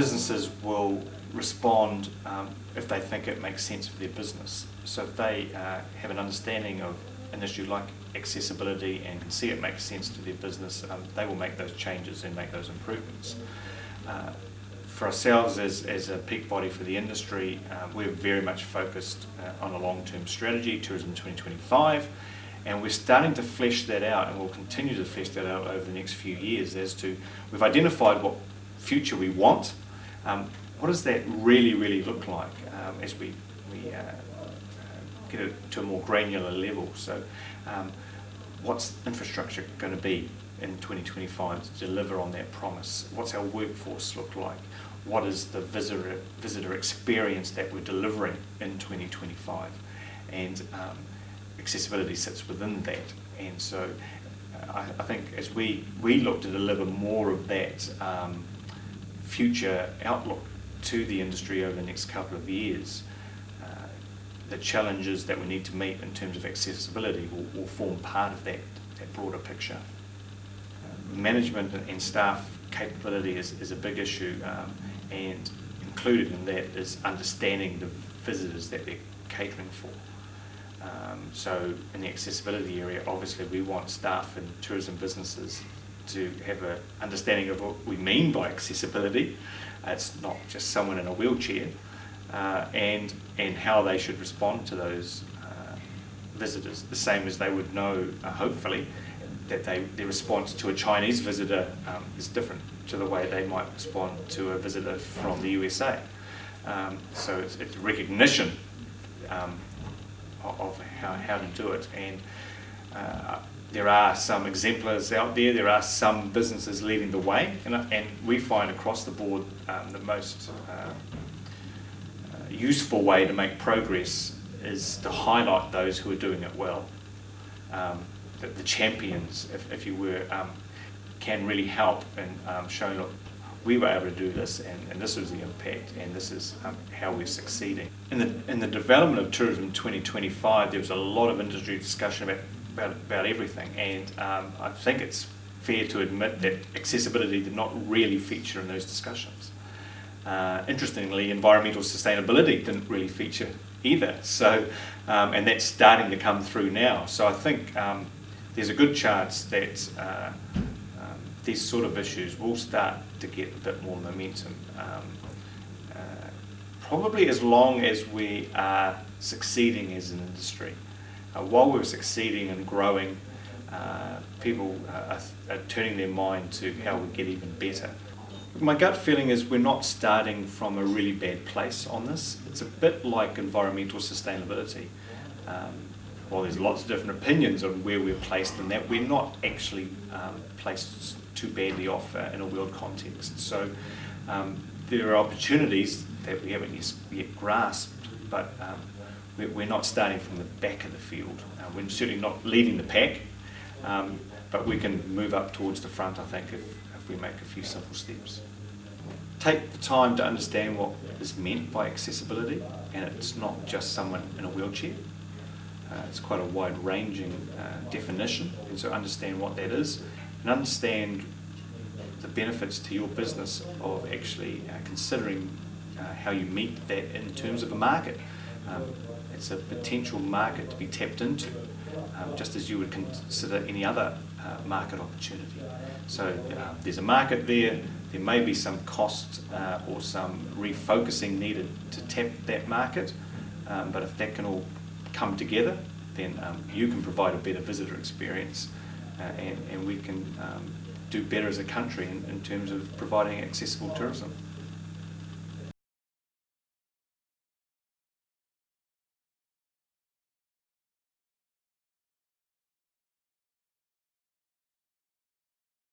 businesses will respond if they think it makes sense for their business. So if they have an understanding of an issue like accessibility and can see it makes sense to their business, they will make those changes and make those improvements. For ourselves as a peak body for the industry, we're very much focused on a long-term strategy, Tourism 2025, and we're starting to flesh that out, and we'll continue to flesh that out over the next few years as to, we've identified what future we want. What does that really look like as we get it to a more granular level? So what's infrastructure going to be in 2025 to deliver on that promise? What's our workforce look like? What is the visitor experience that we're delivering in 2025? And accessibility sits within that. And so I think as we look to deliver more of that future outlook to the industry over the next couple of years, the challenges that we need to meet in terms of accessibility will form part of that broader picture. Management and staff capability is a big issue, and included in that is understanding the visitors that they're catering for. So in the accessibility area, obviously we want staff and tourism businesses to have an understanding of what we mean by accessibility. It's not just someone in a wheelchair, and how they should respond to those visitors, the same as they would know, hopefully, that their response to a Chinese visitor is different to the way they might respond to a visitor from the USA. So it's recognition of how to do it, and there are some exemplars out there. There are some businesses leading the way, and we find across the board the most useful way to make progress is to highlight those who are doing it well. The champions, if you were, can really help in showing, look, we were able to do this, and this was the impact, and this is how we're succeeding. In the development of Tourism 2025, there was a lot of industry discussion about everything, and I think it's fair to admit that accessibility did not really feature in those discussions. Interestingly, environmental sustainability didn't really feature either, so and that's starting to come through now. So I think there's a good chance that these sort of issues will start to get a bit more momentum, probably as long as we are succeeding as an industry. While we're succeeding and growing, people are turning their mind to how we get even better. My gut feeling is we're not starting from a really bad place on this. It's a bit like environmental sustainability. While there's lots of different opinions on where we're placed in that, we're not actually placed too badly off in a world context. So there are opportunities that we haven't yet grasped, but we're not starting from the back of the field. We're certainly not leading the pack, but we can move up towards the front, I think, if we make a few simple steps. Take the time to understand what is meant by accessibility, and it's not just someone in a wheelchair. It's quite a wide-ranging definition, and so understand what that is, and understand the benefits to your business of actually considering how you meet that in terms of a market. It's a potential market to be tapped into, just as you would consider any other market opportunity. So there's a market there. There may be some cost or some refocusing needed to tap that market, but if that can all come together, then you can provide a better visitor experience, and we can do better as a country in terms of providing accessible tourism.